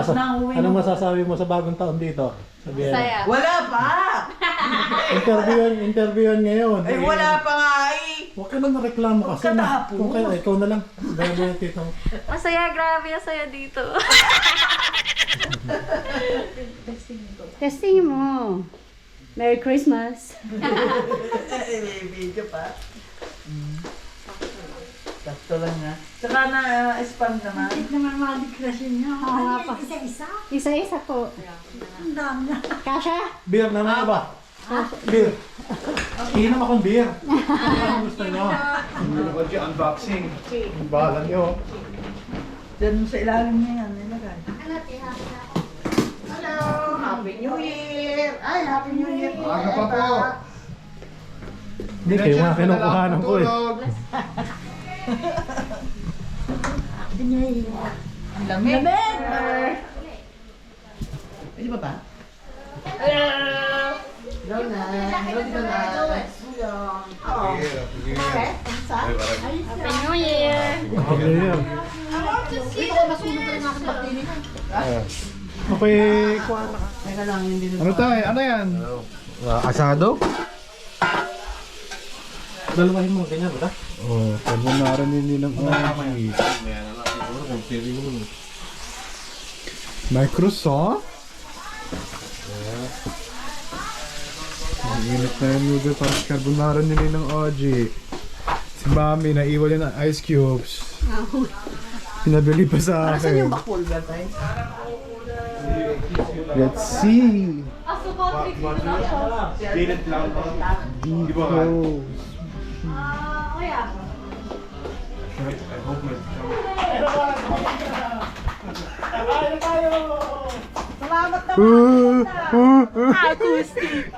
Anong masasabi mo sa bagong taon dito? Sabihin. Saya. Wala pa! Interviewin ngayon. Ay, wala pa nga eh! Huwag ka nang reklamo kasi. Pagkatapos. Kung kaya, ikaw na lang. Gaya na tito mo. Masaya, grabe ang saya dito. Testing mo. Merry Christmas. May video pa. Sakto lang nga. Saka na spam naman. naman mga deklarasyon niya. Oo nga pa. Isa-isa? Isa-isa po. Ang dami na. Kasha? Beer naman ba? Beer. Inom akong beer. Ano gusto nyo? Unboxing. Bahala nyo. Diyan sa ilalim niya yan, nilagay. Hello! Happy New Year! Ay, Happy New Year! Aga pa po. Hindi kayo mga kinukuhanan ko eh. Ang lamig! Pwede ba ba? Hello! Hello na! Hello dito na! Oo. Happy New Year! Happy New Year. Okay, kuha na. Teka lang, hindi na. Ano tayo? Ano yan? Asado? Dalawahin mo, ganyan ba? Oh, carbonara nili ng Oji. May croissant? Ang init na yung noodle para sa carbonara nili ng Oji. Si Mami, naiwan niya ng ice cubes. Pinabili pa sa Saan yung akin. bakul ba tayo? Let's see. Pilit lang. Dito. Salamat naman! Acoustic!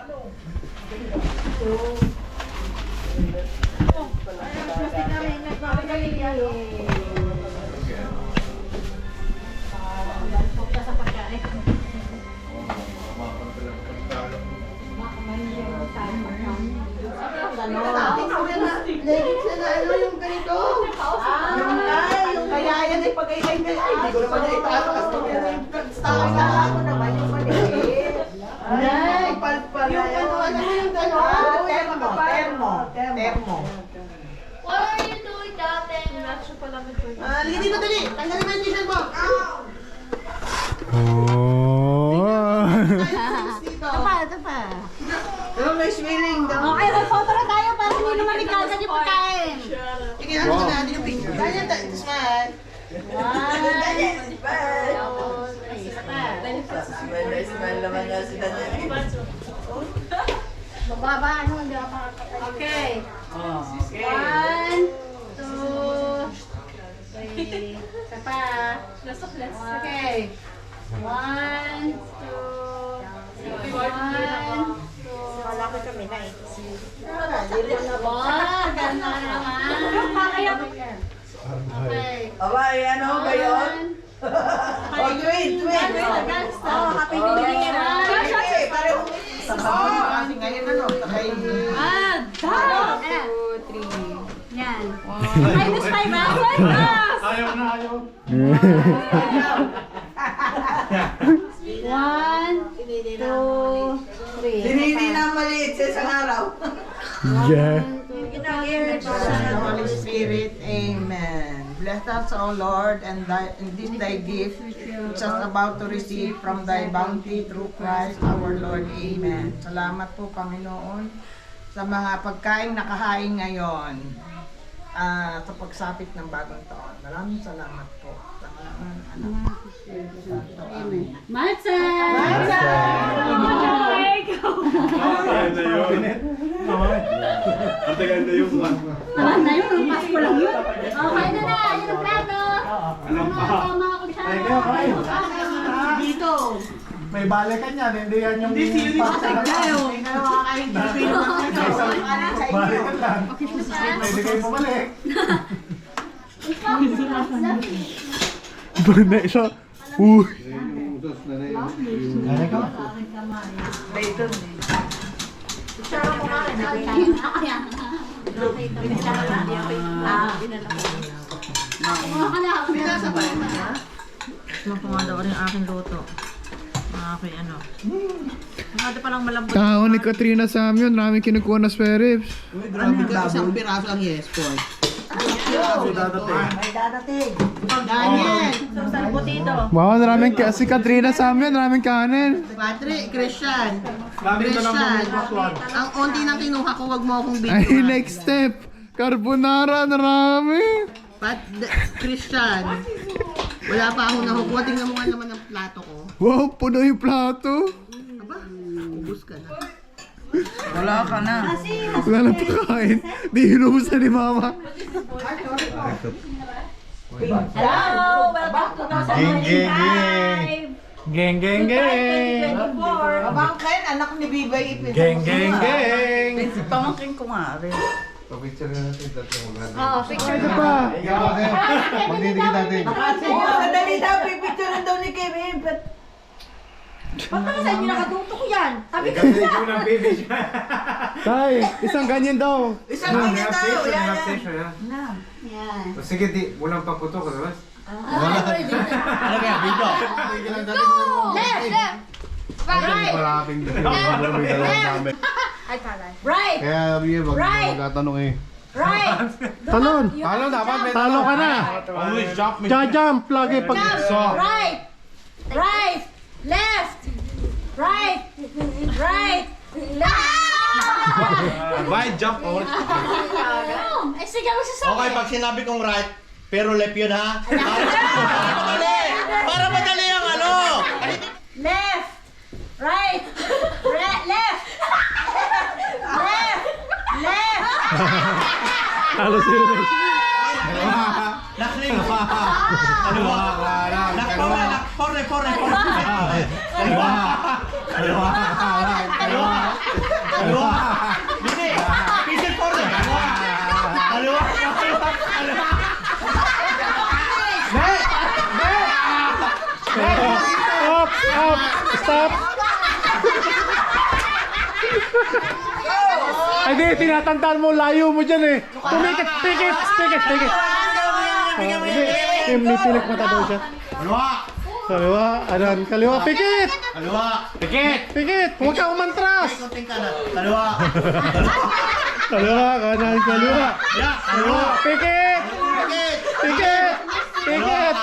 Legit na ano yung ganito? Yung kaya yan ay pag-ay hindi ko naman na itataas ko yan yung style ako naman yung maliit. Ay, palpala yung ano yung gano'n? Termo. What are you doing, Date? Nacho pala may pwede. Liga dito dali, tanggalin mo yung t-shirt mo. Oh. Ito pa, ito pa. Diba may swilling daw? Okay, mag-photo na tayo para hindi naman ikagat yung pagkain. Sige, ano ka natin yung picture. Ganyan tayo, smile. Ganyan, smile. Smile naman nga si Daniel. Bababa, ano, hindi ako makakapag. Okay. Okay. 1, 2, 3. Isa pa. Okay. 1, 2, 1, 2. Wala ko kami na eh. Wow, ganda naman. Okay. Abay, ano, gayon? Oh, twin. Oh, happy new year. Okay, parehong kasi ngayon ano, sakay. One, 2, 3. Yan. Minus 5 hours. Ayaw na, ayaw. 1, 2, 3. Sinini na maliit sa isang araw. Yeah. The Holy Spirit, Amen. Bless us, O Lord, and this thy gift, which is about to receive from thy bounty through Christ our Lord. Amen. Salamat po, Panginoon, sa mga pagkain nakahain ngayon sa pagsapit ng bagong taon. Maraming salamat po. Sa mga anak. Amen. Matza! Ang tagal na yung Naman na yun, Pasko lang yun. Okay na na, yun ang plato. Mga kutsara. Dito. may balikan yan, hindi yan yung balikan lang. May bigay mo balik. Ba na isa? Uy! Ano ka? Dito. Mga kalahap na. Tikman ko nga daw rin ang aking luto. Ang aking ano. Masyado palang malambot. Kahon ni Katrina Sam yun, maraming kinukuha na spare ribs. Grabe ka, isang piraso ang yes, boy. May dadating. Daniel! Wow, maraming si Katrina Sam yun, maraming kanin. Patrick, Christian. Lagi na lang Christian. mga Ang onti nang kinuha ko, wag mo akong Ay, video. next step. Carbonara, marami. Christian. Wala pa akong nakukuha. Tingnan mo nga naman ang plato ko. Wow, puno yung plato. Aba, ubus ka na. Wala na pakain. Di hinubusan ni Mama. Hello! Welcome to 2025! Geng, geng, geng. 2024! Pamangkin, anak ni Bibay Ipin. Geng, geng, geng. Pamangkin ko nga rin. Oh, picture. Ito pa. Sandali daw, pipicturean daw ni Kevin. Ba't naman sa inyo nakatutok yan? Tabi ka Kasi ikaw ng baby siya. Tay, isang ganyan daw. Isang ganyan daw. Yan. Yan. Sige, di. Walang paputok. Ano? Ano kaya, video? Left! Left! Right! Maraming Ay, palay. Right! Kaya yun, Right. magtatanong eh. Right! Talon! Talo dapat. Talo ka na! Always jump me. Jump lagi pag... Right! Right! Left! Right! Right! Left! Why jump all? Ay, sige, magsasabi. Okay, pag sinabi kong right, pero left yun ha? Para madali! Para madali ang ano! Left! Right! Left! Left! Left! Talo sila. Nakling! Kaliwa! Nakpore! Nakpore! Kaliwa! Kaliwa! Kaliwa! Kaliwa! Hindi! Pisil pore! Kaliwa! Kaliwa! Up! Stop! Ay di, tinatandaan mo, layo mo dyan eh. Tumikit! Tikit! May pilik mata daw siya. Kaliwa! Kaliwa, anan, kaliwa, pikit! Kaliwa! Pikit! Huwag ka umantras! Kunting kanan. Kaliwa! Kaliwa, kanan, kaliwa. Yeah! Kaliwa! Pikit! Pikit! Pikit!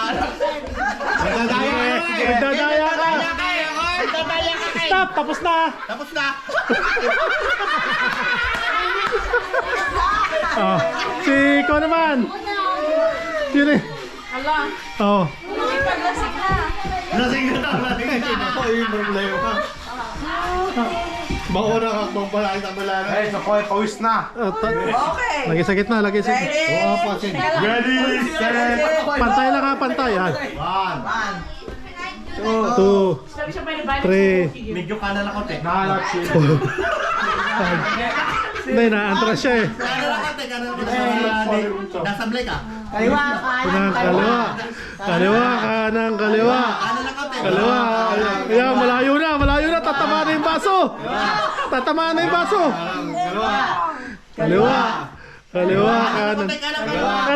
Nagdadaya ka! Stop! Tapos na! Tapos na! Oh, si ikaw naman! Yun eh! Oh. Lasing na daw! Ako yung problema. Mauna ka kung pala kita malala. Ay, naku, pawis na. Okay. Lagi sa gitna, lagi sa gitna. Ready, set, Pantay lang ha, pantay ha. 1. 2, 3, Medyo kanan ako, te. Nahalak siya. Hindi, naantras siya eh. Kanan ako, te. Kanan ako. Nasa blake ka. Kanan, kaliwa. Kaliwa, kanan, kaliwa. Kanan ako, te. Kaliwa. Ayan, malayo na. Tatamaan na yung baso. Tatamaan na yung baso. Kaliwa. Kaliwa, kanan.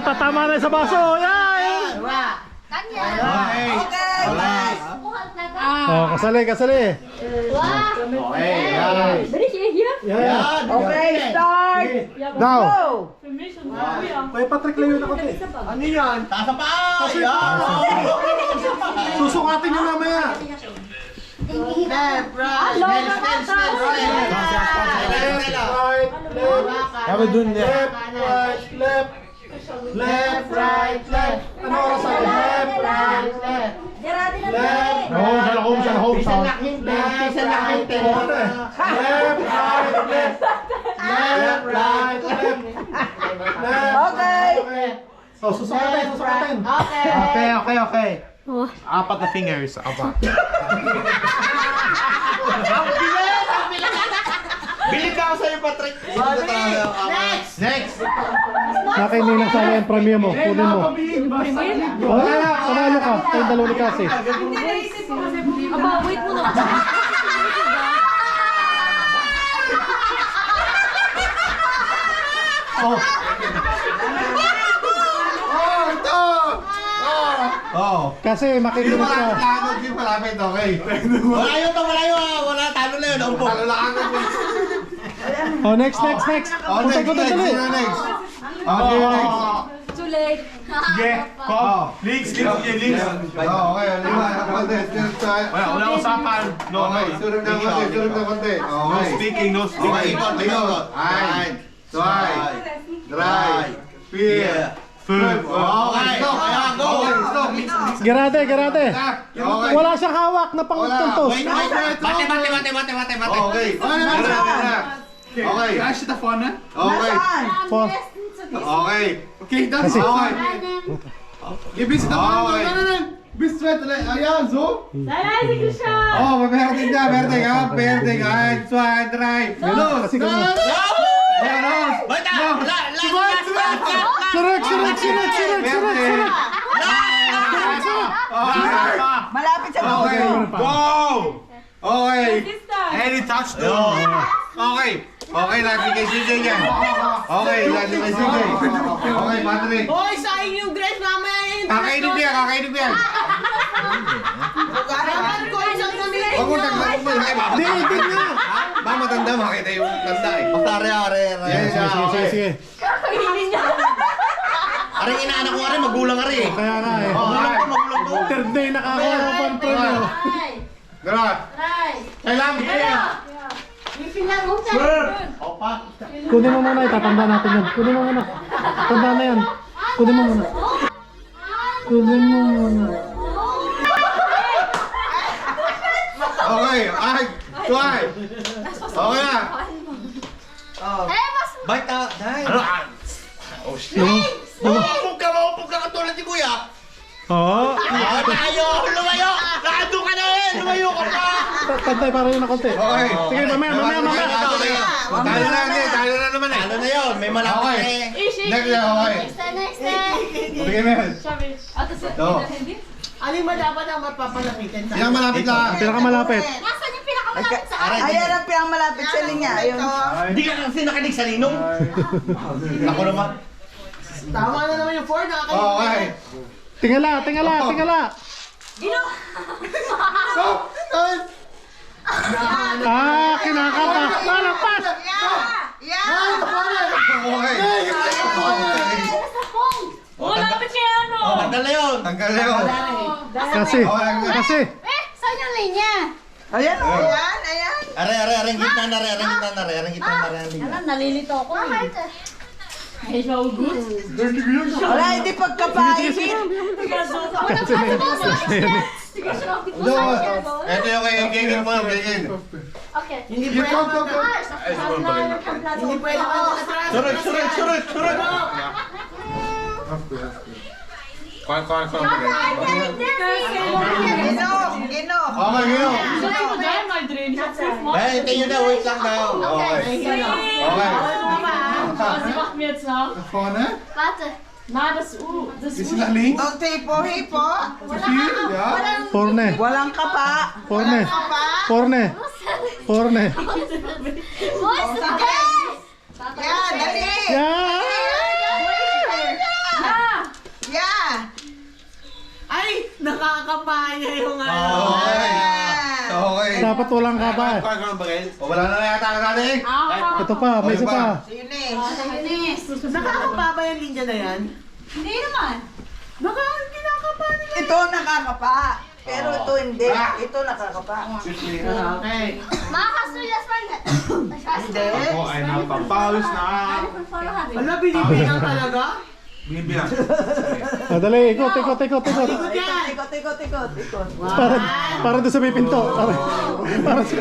Tatama na sa baso. Ayan. Oh, kasali. Yan. Okay, start. Now. May Patrick Leon ako te. Ano yan? Taas ang paa! Susukatin nyo mamaya. Left, right, left, Sabi dun niya. Left, right, left. Ano oras sa left, right, left. Home, sa home. Left, right, left. Okay. Oh, susukatin. Okay. Apat na fingers. Apat. Bilib ka ako sa'yo, Patrick. Next. Nakaininang sana yung premium mo. Kunin mo. Wala, panalo ka. Tayong dalawa ni Cassie. Aba, wait mo na. Oh, ito. Oo. Kasi Hindi makikinig malapit ka. agad, hindi malapit, okay. Malayo to, malayo ah. Wala, talo na yun. Umpok. Talo lang agad. Oh, next. Oh, Punta next, ko next, dali. sino next? Okay, next. Too late. Sige, ko. Links, links. Okay, lima. Konti, wala usapan. Okay, surog na konti. Okay. Speaking, no speaking. Ikot. Ein, zwei, drei, vier, fünf. Okay, Stop, ayan, go. Okay, stop. Garate. Okay. Wala siyang hawak na pangtuntos. Wait. Bate. Okay. Okay. Kaya siya tafon na? Okay. Nasaan? For, Okay. Okay, that's Kasi- Okay. Ibis na Okay. Bis sweat ulit. Ayan, zo. Lalay si siya. Oh, berde ka. Ein, zwei, drei. Los. kasi kung... Los. Bata! Surek! Malapit sa Okay. puso. Go. Okay. Any touchdown. Okay. Okay, lagi kay CJ yan. Okay, lagi kay CJ. Okay, Patrick. Hoy, sayang yung dress mamaya yun. Kakainin ko yan. Dapat ko isang namili. Huwag mo tagdan mo. Hindi nga! Ba matanda, makita yung tanda eh. Basta are. Yes, Sige. Are inaanak ko are, magulang are eh. Kaya nga eh. Magulang ko. Third day nakakuha ng pan premyo. Garat. Kailangan kaya. Kunin mo muna, itatanda natin yan. Kunin mo muna. Tanda na yan. Kunin mo muna. Okay, ay, tuway. Okay na. Bata, dahil. Ano? Maupog ka katulad ni Kuya. Oo. Tayo, lumayo. Nandun ka na eh, lumayo ka pa. Tantay para yun na konti. Okay. Sige, mamaya. Talo na naman eh. Ano na yun, may malapit Okay. eh. Next na, okay. Bigay mo yan. No. Alin ba dapat ang mapapalapitin sa Yan malapit lang. Pinakamalapit. Nasaan yung pinakamalapit sa akin? Ayan ang pinakamalapit sa linya. Ayun. Hindi ka kasi nakinig sa ninong. Ako naman. Tama na naman yung 4 Okay. Tingala. Stop. Kinakata. Lampas! Okay. Malapit kay ano. Tanggal na yun. Tanggal na yun. Kasi. Saan yung linya? Ayan o. Ayan. Are, gitna na re. Ano, nalilito ako eh. Ay, so good. Wala, hindi pagkapain. Ito yung kay mo, kay Okay. Hindi pwede Hindi pwede atras. Surut. Gino. Okay, Gino. Ay, hintayin nyo na, wait lang daw. Okay. Okay. Vorne? Warte. Bisschen nach links. Don't hipo. Ja. Forne. Walang kapa. Forne. Wo ist das denn? Yan, dali. Yeah! Yan. Ay, nakakapaya yung ano. Okay. Okay. Dapat walang kaba. O, wala na yata ang natin. Ito pa, may isa pa. Yun eh. Nakakapa ba yung linya na yan? Hindi naman. Kinakapa nila. Ito nakakapa. Pero ito hindi. Ito nakakapa. Okay. Machst du das mal? Hindi. Ako ay napapaus na. Ano, binibilang talaga? Binibilang. Dali, ikot. Ikot. Para doon sa may pinto. Para sa...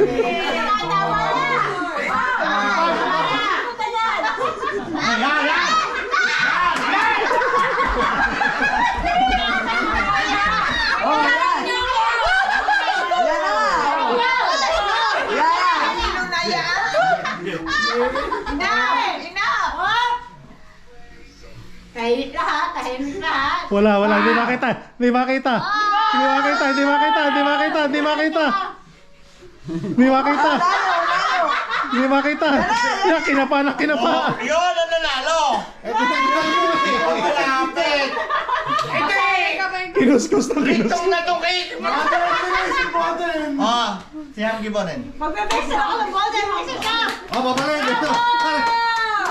Oh, yan. Yan na. Yan. Sino na yan? Tahimik lahat. Wala. Hindi makita. Hindi makita. Yan, kinapa. Yun, ang nanalo. Malapit. Kinuskus na kinuskus. Itong na to cake! Oh, si Ham Gibonen. Magbe-best ako ng golden. Kasi ka! Papalit. Ito.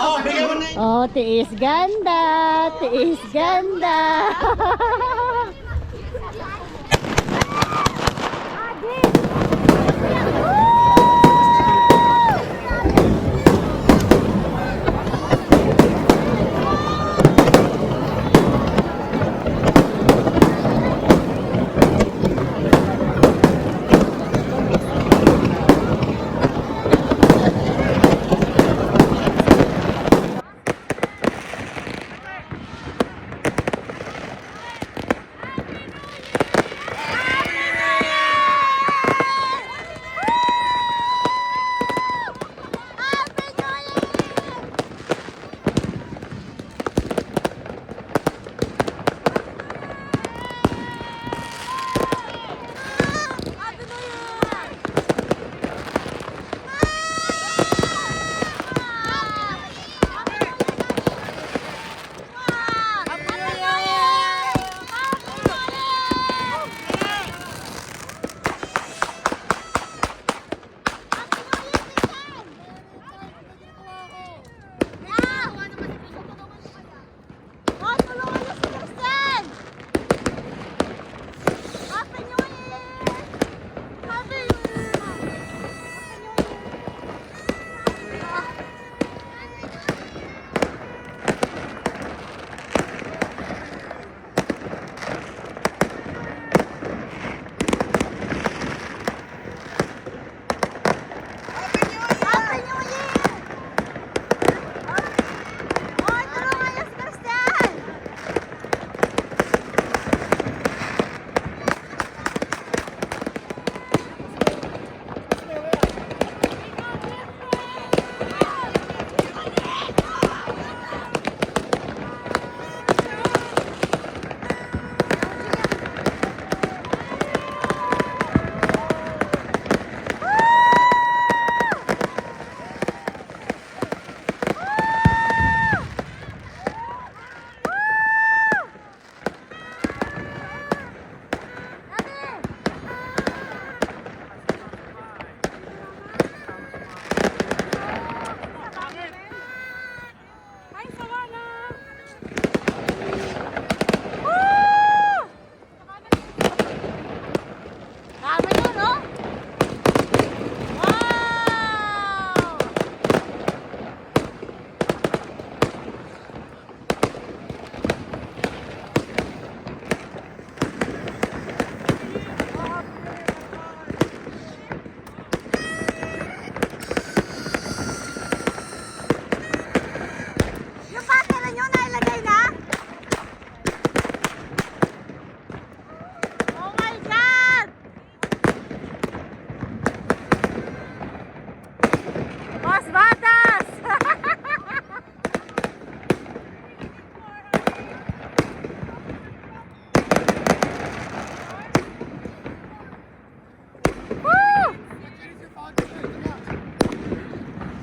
Oh, bigyan mo na yun. Oh, tiis ganda. Tiis ganda.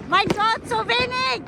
My God, so wenig!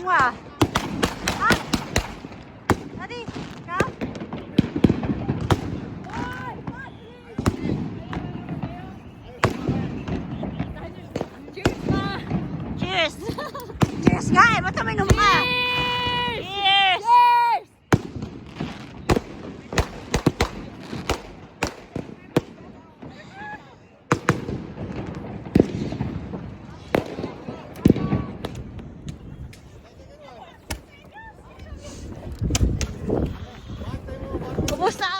Mwah. Ah. Ready? Go. Cheers! Cheers nga eh! Ba't kami nung ka? Cheers! Cheers! Tapos na!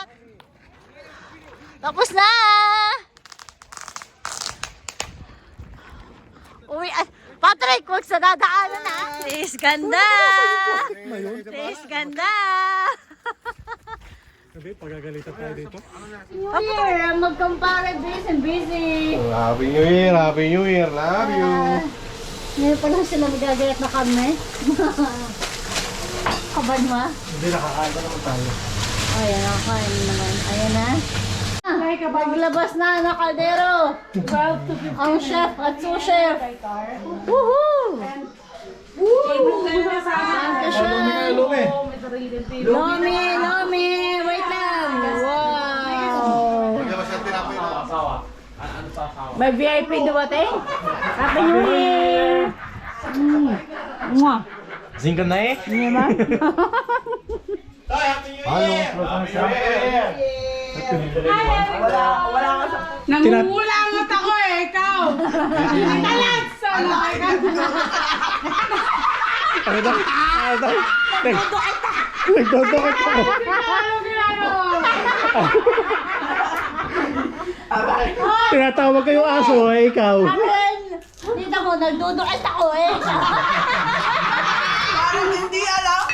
Tapos na! Uwi, Patrick, huwag sa dadaanan na. Please, ganda. Please, ganda. Sabi, pagagalitan tayo dito. New Year, mag-compare busy and busy. Happy New Year, Happy New Year, love you. Ngayon pa lang sila magagayat na kami. Kabad mo? Hindi, nakakain pa naman tayo. Ayan, nakakain naman. Ayan na. Paglabas na ng kaldero. Ang chef at sous chef. Woohoo! Santa siya. Lumi. Lomi. Wait lang. Wow. May VIP dumating? Happy New Year! Mwah. Singkan na eh. Nangungulangot ako eh, ikaw! Talag! Sa laki ka! Nagdodokot ako. Tinatawag ko yung aso eh, ikaw. Dito ko, nagdudukit ako eh. Parang hindi alam.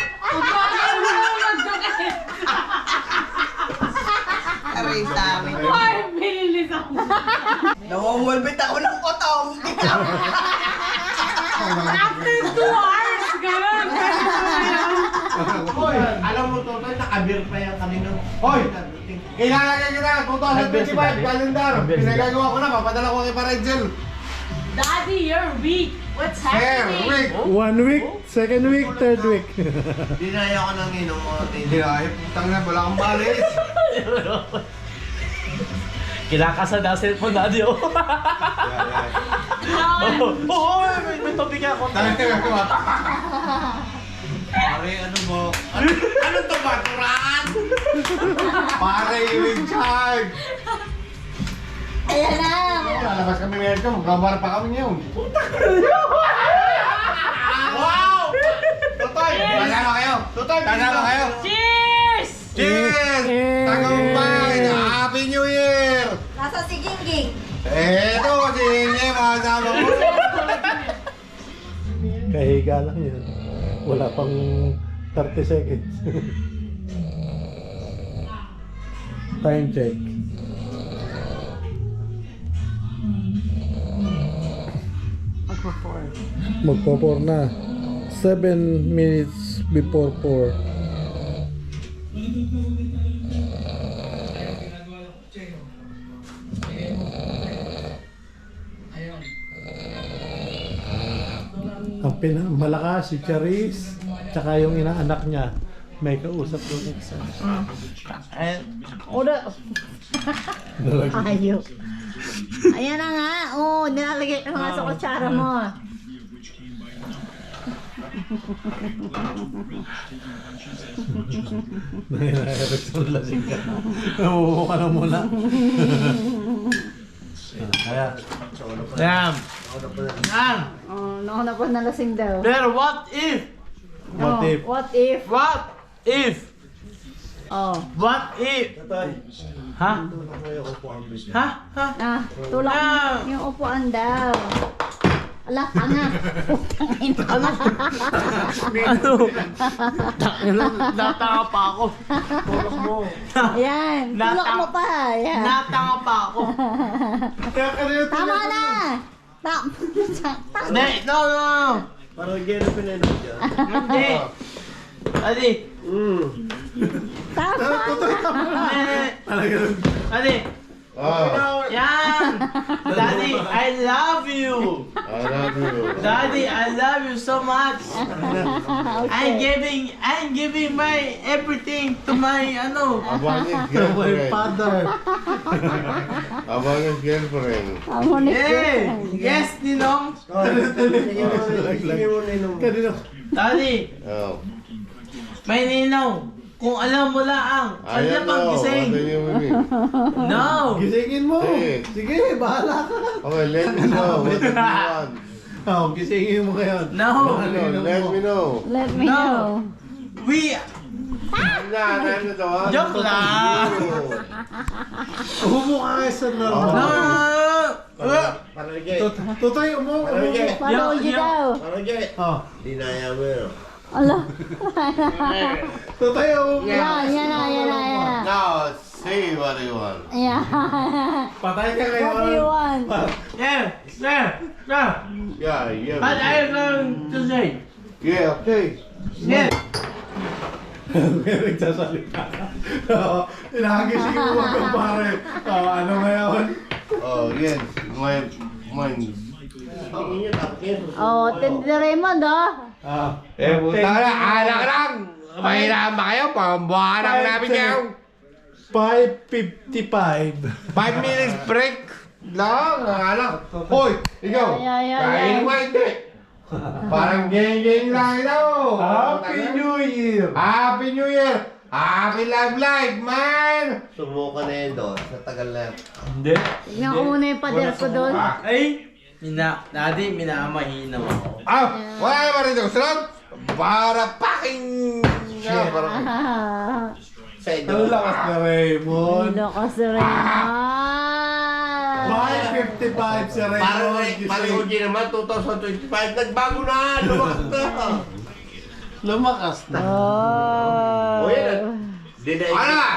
Aray sa amin. Ay, bililis ako. Nawawalbit ako ng kotong. After 2 hours, gano'n. Hoy, alam mo to, nakabir pa yan kanina. Hoy! Ilalagay kita, 2025 calendar. Pinagagawa ko na, papadala ko kay Parenzel. Daddy, you're weak. What's Fair, week. 1 week, second week, third week. Dinaya ko ng inom mo. Hindi na, ay putang na, wala kang balis. Kinakasa na cellphone na diyo. Oo, may topic ako. Pare, ano mo? Ano to ba? Turaan? Pare, yung charge. Ayan na. Lalabas kami ngayon ka, magkabar pa kami ngayon. Wow! Tutoy, kasama kayo. Tutoy, kasama kayo. Cheers! Cheers! Tagumpay! Happy New Year! Nasa si Gingging. Eto, si Inye, makasama ko. Kahiga lang yan. Wala pang 30 seconds. Time check. Magpo-4 na. 7 minutes before 4. Ang malakas si Charis, tsaka yung inaanak niya. May kausap doon isa. Oda. Ayaw. Ayan na nga. Oh, nilalagay ko nga sa kutsara mo. Nangyayarik lasing ka. Namuho ka na muna. Kaya. Damn. Yan. Oh, nauna pa nalasing daw. Pero what if? What if? What if? What if? Oh. What if? Ha? Ha? Ha? Ah, tulak yung upuan daw. Ala, tanga. Ano? Natanga pa ako. Tulog mo. Ayan, tulak mo pa. Ayan. Natanga pa ako. Tama na. Hindi, no. Parang gano'n pinainom dyan. Hindi. Adi. Tama na. Adi. Yan! Daddy, I love you! I love you. Daddy, I love you so much! I'm giving my everything to my Abang his girlfriend. Abang his girlfriend. Yeah! Yes, Ninong! Daddy, Oh. may Ninong! Kung alam mo lang, I ano don't bang know. What gising? do you mean? No! Gisingin mo. Sige. Sige, bahala ka. Okay, let me know. What do you want? Oh, gisingin mo ngayon. No! Ano, let me know. Let me No. know. We... Ano to, ha? Joke lang! Umumo ka kayo sa No! Tutoy, umumo. Follow you daw. Oh, Dinaya mo yun. Ala. tutoy, umumo. Yan na. Now, say what you want. Yeah. Patay ka What do you ngayon. want? Yeah! Yeah, yeah. What are you going to say? Yeah, okay. Yeah! May nagsasalita. Oo, inagising mo wag kang pare. Oh, ano ngayon? Oh, yes. Mine. Oh, Tindi Raymond, oh. Ah, Puta na, anak lang! Mahirap ba kayo? Pambuharang namin yan. 5:55. 5 minutes break lang, anak. Hoy, ikaw. Ay. Kain mo hindi. Parang geng-geng lang ito. Happy New Year! Happy New Year! Happy life, man! Sumuko na yun doon sa tagal na. Hindi. Tingnan ko muna yung pader ko doon. Ay! Daddy, minamahina mo ako. Wala naman rito. Sunod! Para paking... Shit. Sa inyo. Ang lakas na Raymond. Hilo ka si Raymond. 5:55 si Raymond. Parang OG naman, 2025, nagbago na, lumakas na. Lumakas na. Oh. O yan, Ano ba?